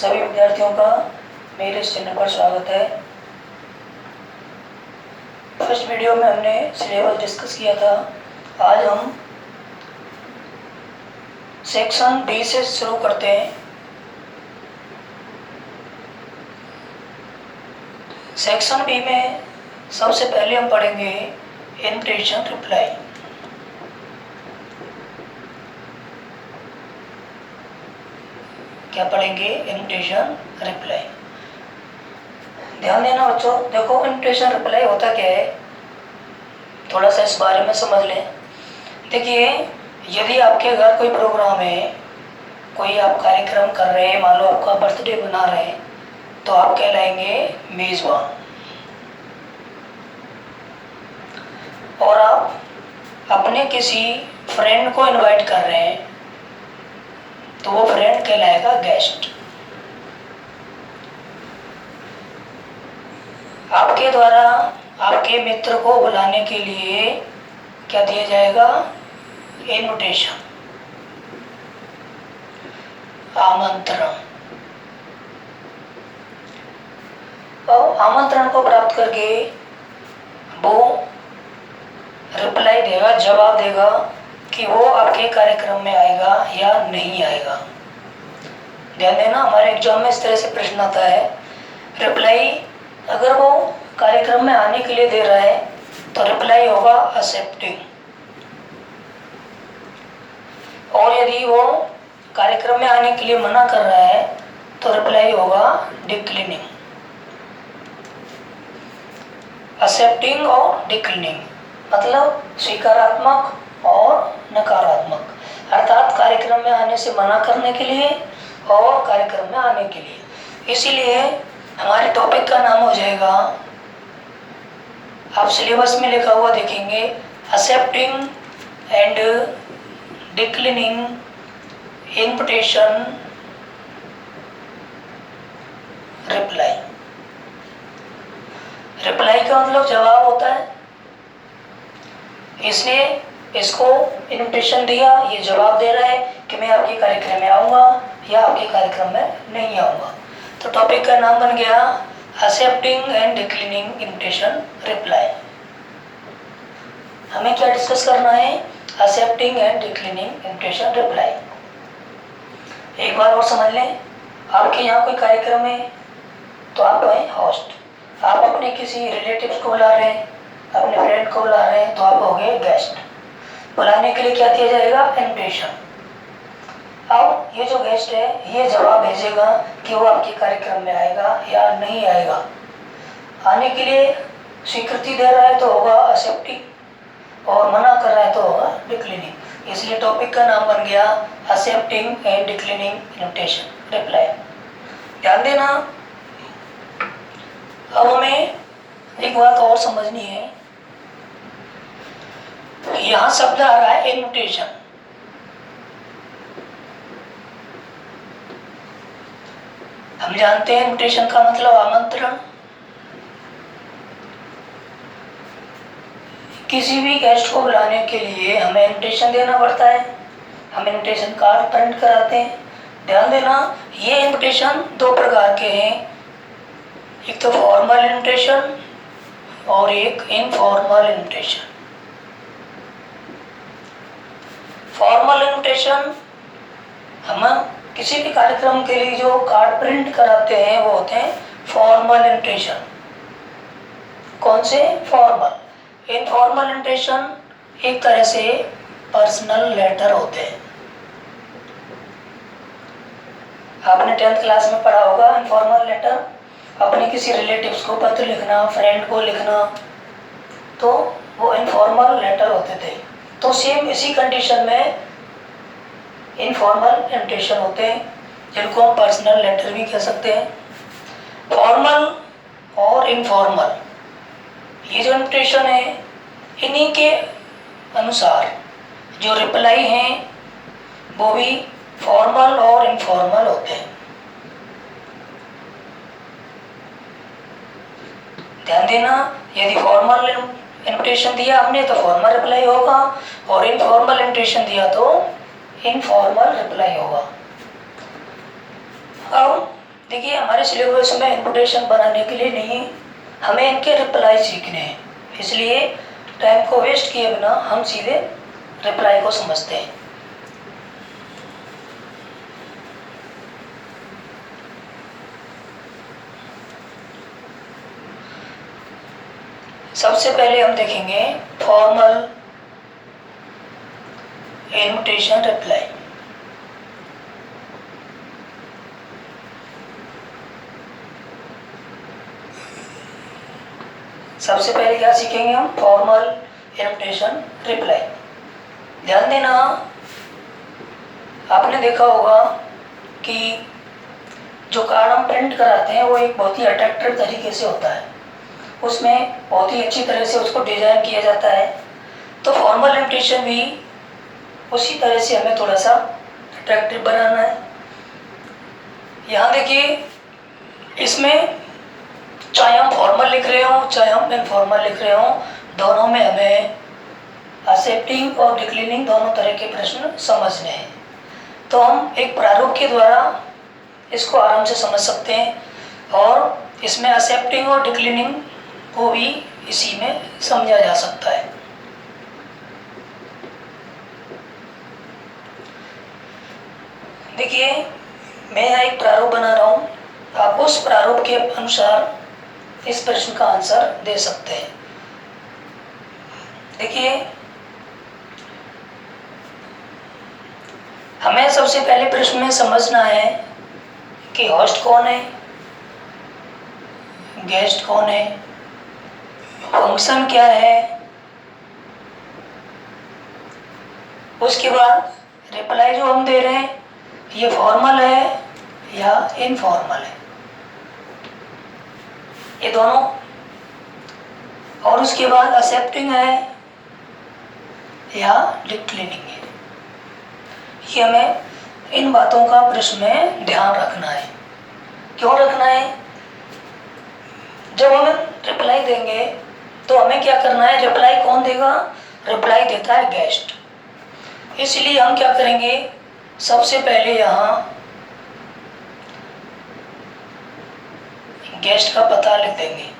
सभी विद्यार्थियों का मेरे इस चैनल पर स्वागत है। फर्स्ट वीडियो में हमने सिलेबस डिस्कस किया था। आज हम सेक्शन बी से शुरू करते हैं। सेक्शन बी में सबसे पहले हम पढ़ेंगे इन्विटेशन रिप्लाई। क्या पढ़ेंगे? Invitation reply. ध्यान देना बच्चों, देखो इन्विटेशन रिप्लाई होता क्या है, थोड़ा सा इस बारे में समझ लें। देखिए, यदि आपके घर कोई प्रोग्राम है, कोई आप कार्यक्रम कर रहे हैं, मान लो आपका बर्थडे बना रहे हैं, तो आप कहलाएंगे मेज़बान। और आप अपने किसी फ्रेंड को इनवाइट कर रहे हैं, तो वो फ्रेंड कहलाएगा गेस्ट। आपके द्वारा आपके मित्र को बुलाने के लिए क्या दिया जाएगा? इनविटेशन, आमंत्रण। और आमंत्रण को प्राप्त करके वो रिप्लाई देगा, जवाब देगा कि वो आपके कार्यक्रम में आएगा या नहीं आएगा। ध्यान देना, हमारे एग्जाम में इस तरह से प्रश्न आता है। रिप्लाई अगर वो कार्यक्रम में आने के लिए दे रहा है तो रिप्लाई होगा एक्सेप्टिंग, और यदि वो कार्यक्रम में आने के लिए मना कर रहा है तो रिप्लाई होगा डिक्लाइनिंग। एक्सेप्टिंग और डिक्लाइनिंग मतलब स्वीकारात्मक और नकारात्मक, अर्थात कार्यक्रम में आने से मना करने के लिए और कार्यक्रम में आने के लिए। इसीलिए हमारे टॉपिक का नाम हो जाएगा, आप सिलेबस में लिखा हुआ देखेंगे, accepting and declining invitation reply. Reply का मतलब जवाब होता है। इसने इसको इन्विटेशन दिया, ये जवाब दे रहा है कि मैं आपके कार्यक्रम में आऊँगा या आपके कार्यक्रम में नहीं आऊँगा। तो टॉपिक का नाम बन गया accepting and declining invitation reply. हमें क्या डिस्कस करना है? Accepting and declining invitation reply. एक बार और समझ लें, आपके यहाँ कोई कार्यक्रम है तो आप हैं होस्ट। आप अपने किसी रिलेटिव्स को बुला रहे हैं, अपने फ्रेंड को बुला रहे हैं, तो आप हो गए गेस्ट। बुलाने के लिए क्या दिया जाएगा? इन्विटेशन। अब ये जो गेस्ट है ये जवाब भेजेगा कि वो आपके कार्यक्रम में आएगा या नहीं आएगा। आने के लिए स्वीकृति दे रहा है तो होगा एक्सेप्टिंग, और मना कर रहा है तो होगा डिक्लाइनिंग। इसलिए टॉपिक का नाम बन गया accepting and declining invitation reply. ध्यान देना, अब हमें एक बात और समझनी है। यहाँ शब्द आ रहा है इन्विटेशन। हम जानते हैं इन्विटेशन का मतलब आमंत्रण। किसी भी गेस्ट को बुलाने के लिए हमें इन्विटेशन देना पड़ता है, हम इन्विटेशन कार्ड प्रिंट कराते हैं। ध्यान देना, ये इन्विटेशन दो प्रकार के हैं, एक तो फॉर्मल इन्विटेशन और एक इनफॉर्मल इन्विटेशन। फॉर्मल इन्विटेशन, हम किसी भी कार्यक्रम के लिए जो कार्ड प्रिंट कराते हैं वो होते हैं फॉर्मल इन्विटेशन। कौन से? फॉर्मल। इनफॉर्मल इन्विटेशन एक तरह से पर्सनल लेटर होते हैं। आपने 10th क्लास में पढ़ा होगा इनफॉर्मल लेटर, अपने किसी रिलेटिव्स को पत्र लिखना, फ्रेंड को लिखना, तो वो इनफॉर्मल लेटर होते थे। तो सेम इसी कंडीशन में इनफॉर्मल इन्विटेशन होते हैं, जिनको हम पर्सनल लेटर भी कह सकते हैं। फॉर्मल और इनफॉर्मल ये जो इन्विटेशन है, इन्हीं के अनुसार जो रिप्लाई हैं वो भी फॉर्मल और इनफॉर्मल होते हैं। ध्यान देना, यदि फॉर्मल इन्विटेशन दिया हमने तो फॉर्मल रिप्लाई होगा, और इनफॉर्मल इन्विटेशन दिया तो इनफॉर्मल रिप्लाई होगा। अब देखिए हमारे सिलेबस में इन्विटेशन बनाने के लिए नहीं, हमें इनके रिप्लाई सीखने हैं, इसलिए टाइम को वेस्ट किए बिना हम सीधे रिप्लाई को समझते हैं। सबसे पहले हम देखेंगे फॉर्मल इन्विटेशन रिप्लाई। सबसे पहले क्या सीखेंगे हम? Formal invitation reply. ध्यान देना, आपने देखा होगा कि जो कार्ड हम प्रिंट कराते हैं वो एक बहुत ही अट्रैक्टिव तरीके से होता है, उसमें बहुत ही अच्छी तरह से उसको डिज़ाइन किया जाता है। तो फॉर्मल इन्विटेशन भी उसी तरह से हमें थोड़ा सा अट्रैक्टिव बनाना है। यहाँ देखिए, इसमें चाहे हम फॉर्मल लिख रहे हों चाहे हम इनफॉर्मल लिख रहे हों, दोनों में हमें एक्सेप्टिंग और डिक्लाइनिंग दोनों तरह के प्रश्न समझने हैं। तो हम एक प्रारूप के द्वारा इसको आराम से समझ सकते हैं और इसमें एक्सेप्टिंग और डिक्लाइनिंग को भी इसी में समझा जा सकता है। देखिए, मैं यहाँ एक प्रारूप बना रहा हूँ, आप उस प्रारूप के अनुसार इस प्रश्न का आंसर दे सकते हैं। देखिए, हमें सबसे पहले प्रश्न में समझना है कि होस्ट कौन है, गेस्ट कौन है, फंक्शन क्या है, उसके बाद रिप्लाई जो हम दे रहे हैं ये फॉर्मल है या इनफॉर्मल है, ये दोनों, और उसके बाद एक्सेप्टिंग है या डिक्लाइनिंग है। ये हमें इन बातों का प्रश्न में ध्यान रखना है। क्यों रखना है? जब हम रिप्लाई देंगे तो हमें क्या करना है? रिप्लाई कौन देगा? रिप्लाई देता है गेस्ट। इसलिए हम क्या करेंगे, सबसे पहले यहाँ गेस्ट का पता लिख देंगे।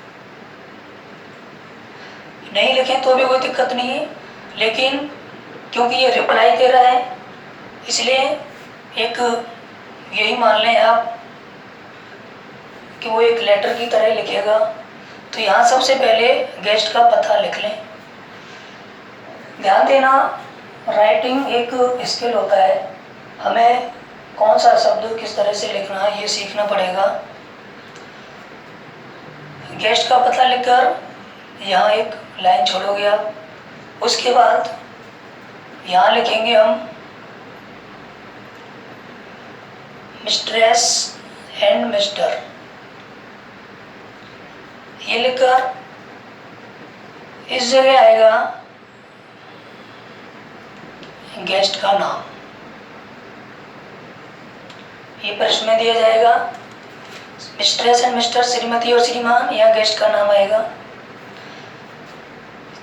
नहीं लिखें तो भी कोई दिक्कत नहीं है, लेकिन क्योंकि ये रिप्लाई दे रहा है इसलिए एक यही मान लें आप कि वो एक लेटर की तरह लिखेगा। तो यहाँ सबसे पहले गेस्ट का पता लिख लें। ध्यान देना, राइटिंग एक स्किल होता है, हमें कौन सा शब्द किस तरह से लिखना है ये सीखना पड़ेगा। गेस्ट का पता लिखकर यहाँ एक लाइन छोड़ोगे आप, उसके बाद यहाँ लिखेंगे हम मिस्ट्रेस एंड मिस्टर। ये लिखकर इस जगह आएगा गेस्ट का नाम, ये प्रश्न में दिया जाएगा मिस्ट्रेस एंड मिस्टर, श्रीमती और श्रीमान, यहाँ गेस्ट का नाम आएगा।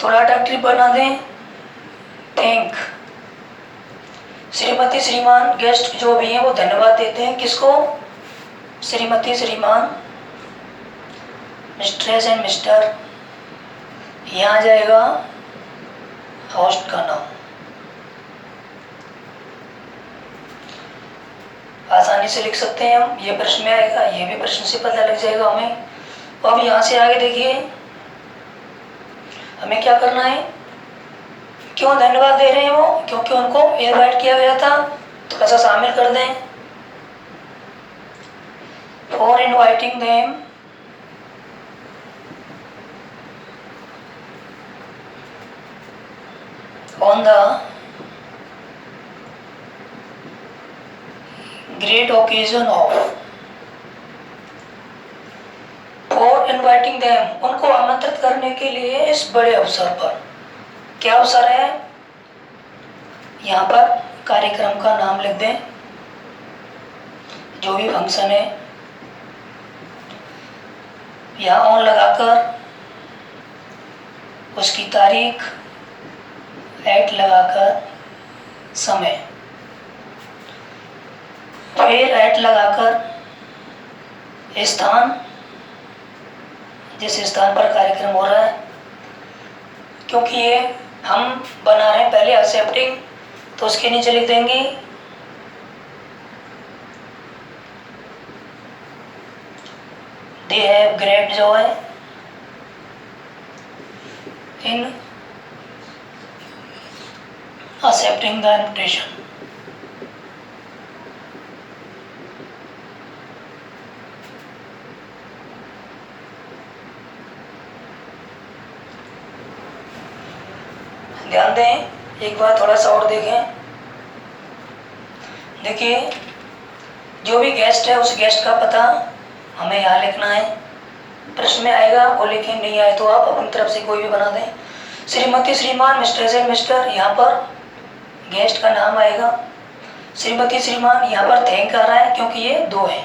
थोड़ा अट्रैक्टिव बना दें, थैंक। श्रीमती श्रीमान गेस्ट जो भी हैं वो धन्यवाद देते हैं किसको? श्रीमती श्रीमान, मिस्ट्रेस एंड मिस्टर, यहाँ आ जाएगा होस्ट का नाम। आसानी से लिख सकते हैं हम, ये प्रश्न में आएगा, ये भी प्रश्न से पता लग जाएगा हमें। अब यहाँ से आगे देखिए, हमें क्या करना है? क्यों धन्यवाद दे रहे हैं वो? क्योंकि उनको इनवाइट किया गया था, थोड़ा सा शामिल कर दें। For inviting them on the great occasion of, for inviting them, उनको आमंत्रित करने के लिए इस बड़े अवसर पर। क्या अवसर है? यहाँ पर कार्यक्रम का नाम लिख दें, जो भी फंक्शन है, यहाँ ऑन लगाकर उसकी तारीख, एट लगाकर समय, फिर एट लगाकर स्थान, जिस स्थान पर कार्यक्रम हो रहा है, क्योंकि ये हम बना रहे हैं पहले एक्सेप्टिंग, तो उसके नीचे लिख देंगे they have great joy in accepting the invitation. ध्यान दें, एक बार थोड़ा सा और देखें। देखिए, जो भी गेस्ट है उस गेस्ट का पता हमें यहाँ लिखना है। प्रश्न में आएगा वो लिखें, नहीं आए तो आप अपनी तरफ से कोई भी बना दें। श्रीमती, श्रीमान, मिस्टर एंड मिस्टर, यहाँ पर गेस्ट का नाम आएगा। श्रीमती, श्रीमान, यहाँ पर थैंक आ रहा है क्योंकि ये दो है,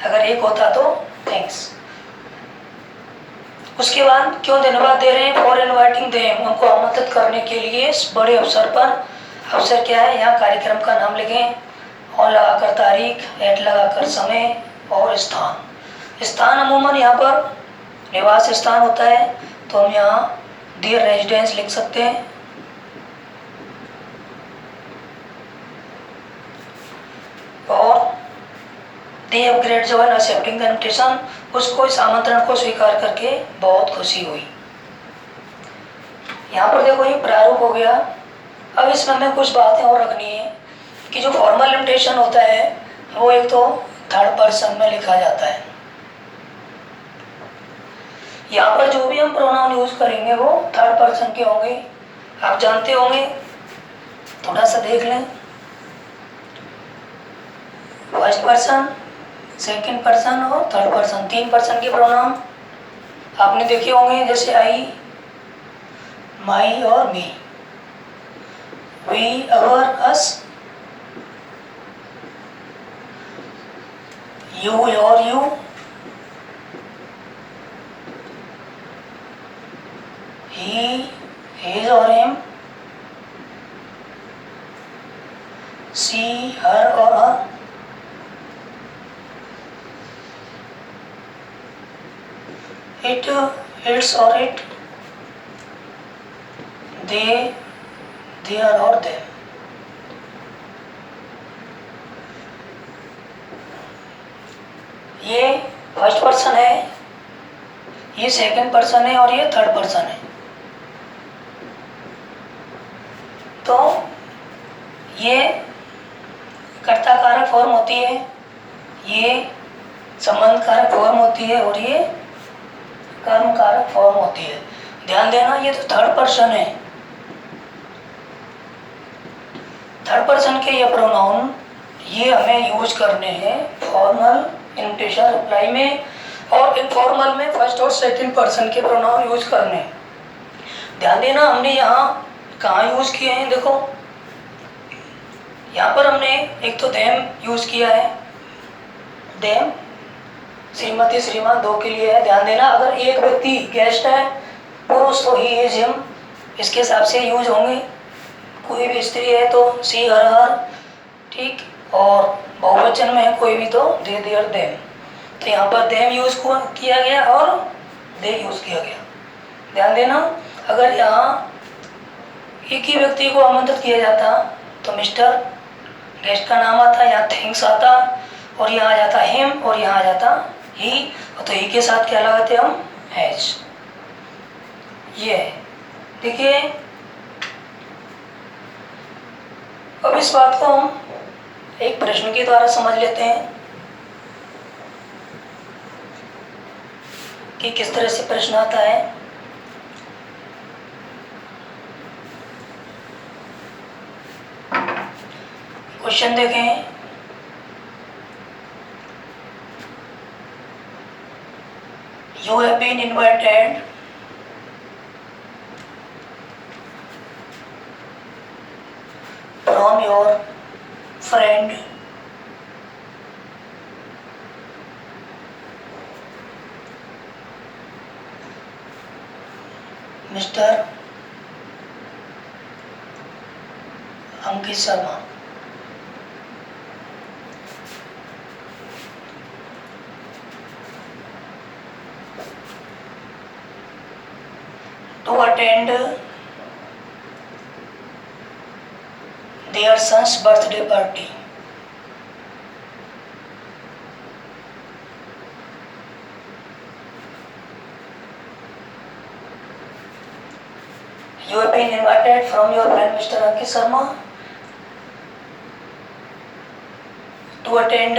अगर एक होता तो थैंक्स। उसके बाद क्यों धन्यवाद दे रहे हैं? फॉर इनवाइटिंग देम, उनको आमंत्रित करने के लिए इस बड़े अवसर पर। अवसर क्या है? यहाँ कार्यक्रम का नाम लिखें, और लगाकर तारीख, एट लगाकर समय और स्थान। स्थान अमूमन यहाँ पर निवास स्थान होता है, तो हम यहाँ डियर रेजिडेंस लिख सकते हैं। और they have great joy in accepting the invitation, उसको इस आमंत्रण को स्वीकार करके बहुत खुशी हुई। यहाँ पर देखो ये प्रारूप हो गया। अब इसमें हमें कुछ बातें और रखनी है कि जो फॉर्मल इन्विटेशन होता है वो एक तो थर्ड पर्सन में लिखा जाता है। यहाँ पर जो भी हम प्रोनाउन यूज करेंगे वो थर्ड पर्सन के होंगे। आप जानते होंगे, थोड़ा सा देख लें। फर्स्ट पर्सन, सेकंड पर्सन और थर्ड पर्सन, तीन पर्सन के प्रोनाउन आपने देखे होंगे, जैसे आई, माई और मी, वी, अवर, अस, यू और यू, ही, हिज और हिम, सी, हर और हर, इट, इट्स और इट, दे, देयर और देम। ये फर्स्ट पर्सन है, ये सेकंड पर्सन है और ये थर्ड पर्सन है। तो ये कर्ता कारक फॉर्म होती है, ये संबंध कारक फॉर्म होती है और ये कर्म कारक फॉर्म होती है। ध्यान देना, ये तो थर्ड पर्सन है। थर्ड पर्सन के ये प्रोनाउन ये हमें यूज करने हैं फॉर्मल इन्विटेशन रिप्लाई में, और इनफॉर्मल में फर्स्ट और सेकंड पर्सन के प्रोनाउन यूज करने हैं। ध्यान देना, हमने यहाँ कहाँ यूज किए हैं? देखो यहाँ पर हमने एक तो देम यूज किया है, देम, श्रीमती, श्रीमान दो के लिए है। ध्यान देना, अगर एक व्यक्ति गेस्ट है पुरुष तो ही, इज, हिम, इसके हिसाब से यूज होंगे। कोई भी स्त्री है तो सी, हर, ठीक। और बहुवचन में है कोई भी तो दे, देयर, देम। तो यहाँ पर देम यूज किया गया और दे यूज किया गया। ध्यान देना, अगर यहाँ एक ही व्यक्ति को आमंत्रित किया जाता तो मिस्टर गेस्ट का नाम आता, यहाँ थैंक्स आता, और यहाँ आ जाता हिम और यहाँ आ जाता ही, तो ही के साथ क्या लगाते हम? हैज। ये देखिए, अब इस बात को हम एक प्रश्न के द्वारा समझ लेते हैं कि किस तरह से प्रश्न आता है। क्वेश्चन देखें, you have been invited from your friend mister Ankit Sharma. attend their son's birthday party. You have been invited from your friend Mr. Ankit Sharma to attend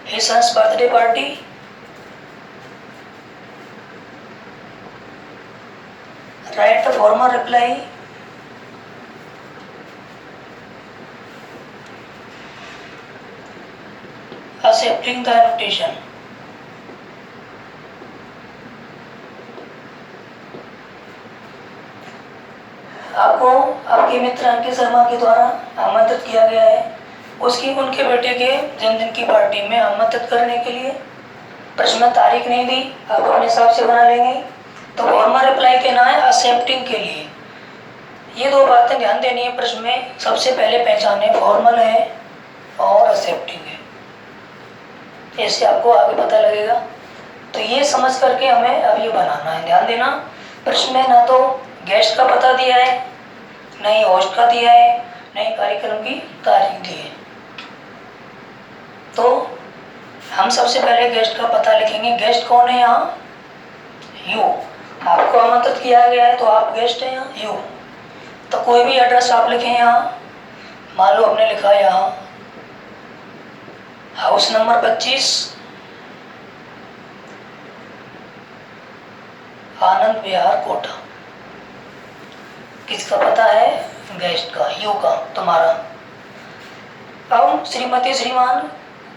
his son's birthday party. Write the formal reply accepting the invitation. आपको आपके मित्र अंकित शर्मा के द्वारा आमंत्रित किया गया है उसकी उनके बेटे के जन्मदिन की पार्टी में आमंत्रित करने के लिए। प्रश्न में तारीख नहीं दी, आप अपने हिसाब से बना लेंगे। तो फॉर्मल रिप्लाई कहना है एक्सेप्टिंग के लिए। ये दो बातें ध्यान देनी है प्रश्न में, सबसे पहले पहचाने फॉर्मल है और एक्सेप्टिंग है, इससे आपको आगे पता लगेगा। तो ये समझ करके हमें अब ये बनाना है। ध्यान देना, प्रश्न में ना तो गेस्ट का पता दिया है, न ही होस्ट का दिया है, न ही कार्यक्रम की तारीख दी है। तो हम सबसे पहले गेस्ट का पता लिखेंगे। गेस्ट कौन है यहाँ? यू। आपको आमंत्रित किया गया है तो आप गेस्ट हैं यहाँ, यू। तो कोई भी एड्रेस आप लिखें यहाँ, मान लो हमने लिखा यहाँ हाउस नंबर 25 आनंद विहार कोटा। किसका पता है? गेस्ट का, यू का, तुम्हारा। अब श्रीमती श्रीमान,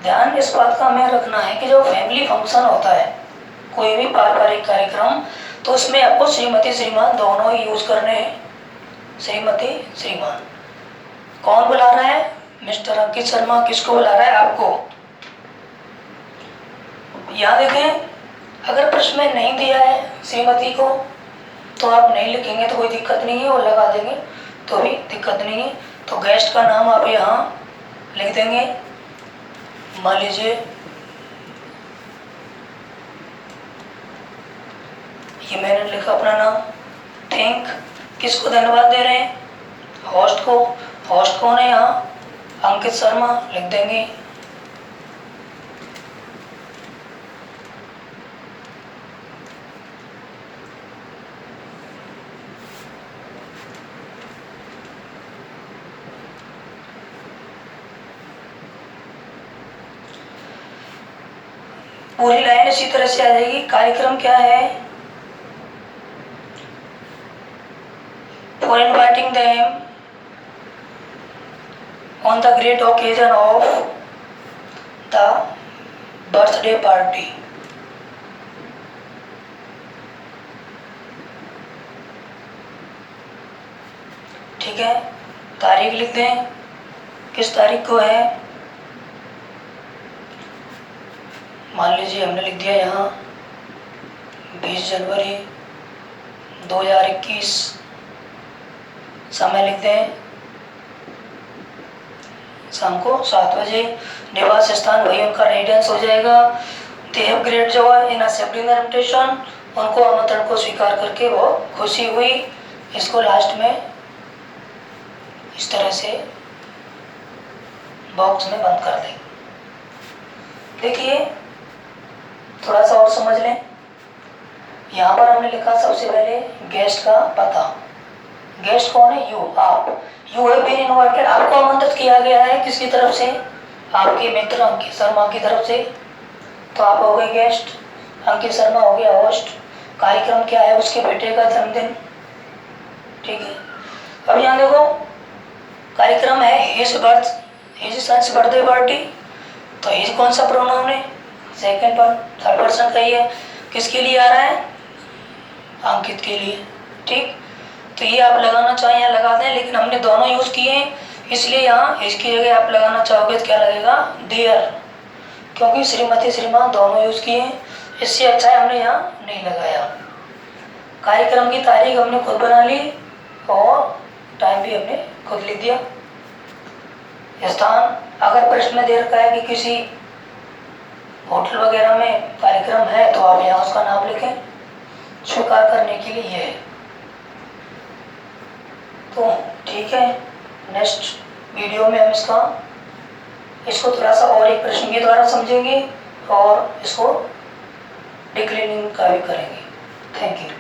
ध्यान इस बात का हमें रखना है कि जो फैमिली फंक्शन होता है, कोई भी पारिवारिक कार्यक्रम, तो उसमें आपको श्रीमती श्रीमान दोनों ही यूज करने हैं। श्रीमती श्रीमान। कौन बुला रहा है? मिस्टर अंकित शर्मा। किसको बुला रहा है? आपको। यहाँ देखें, अगर प्रश्न में नहीं दिया है श्रीमती को तो आप नहीं लिखेंगे तो कोई दिक्कत नहीं है, और लगा देंगे तो भी दिक्कत नहीं है। तो गेस्ट का नाम आप यहाँ लिख देंगे। मान लीजिए ये मैंने लिखा अपना नाम। थैंक, किसको धन्यवाद दे रहे हैं? होस्ट को। होस्ट कौन है यहाँ? अंकित शर्मा, लिख देंगे। पूरी लाइन इसी तरह से आ जाएगी। कार्यक्रम क्या है? For inviting them on the great occasion of the birthday party. ठीक है, तारीख लिख दें। किस तारीख को है? मान लीजिए हमने लिख दिया यहाँ 20 जनवरी 2021। समय लिख दें शाम को 7 बजे। निवास स्थान वही उनका रेजिडेंस हो जाएगा। They have great joy in accepting the invitation. उनको आमंत्रण को स्वीकार करके वो खुशी हुई। इसको लास्ट में इस तरह से बॉक्स में बंद कर दें। देखिए थोड़ा सा और समझ लें। यहाँ पर हमने लिखा सबसे पहले गेस्ट का पता। गेस्ट कौन है? यू, आप। यू हैव बीन इनवाइटेड, आपको आमंत्रित किया गया है। किसकी तरफ से? आपके मित्र अंकित शर्मा की तरफ से। तो आप हो गए गेस्ट, अंकित शर्मा हो गया होस्ट। कार्यक्रम क्या है? उसके बेटे का जन्मदिन। ठीक है, अब यहाँ देखो कार्यक्रम है हिज सन्स बर्थडे पार्टी। तो हिज कौन सा प्रोनाउन है? सेकेंड पर, थर्ड पर्सन का ही है। किसके लिए आ रहा है? अंकित के लिए। ठीक, तो ये आप लगाना चाहें या लगा दें, लेकिन हमने दोनों यूज किए हैं इसलिए यहाँ इसकी जगह आप लगाना चाहोगे तो क्या लगेगा? देयर, क्योंकि श्रीमती श्रीमान दोनों यूज किए हैं। इससे अच्छा है हमने यहाँ नहीं लगाया। कार्यक्रम की तारीख हमने खुद बना ली और टाइम भी हमने खुद लिख दिया। स्थान, अगर प्रश्न में दे रखा है कि किसी होटल वगैरह में कार्यक्रम है तो आप यहाँ उसका नाम लिखें, स्वीकार करने के लिए ये है। तो ठीक है, नेक्स्ट वीडियो में हम इसको थोड़ा सा और एक प्रश्न के द्वारा समझेंगे और इसको डिक्लिनिंग का भी करेंगे। Thank you.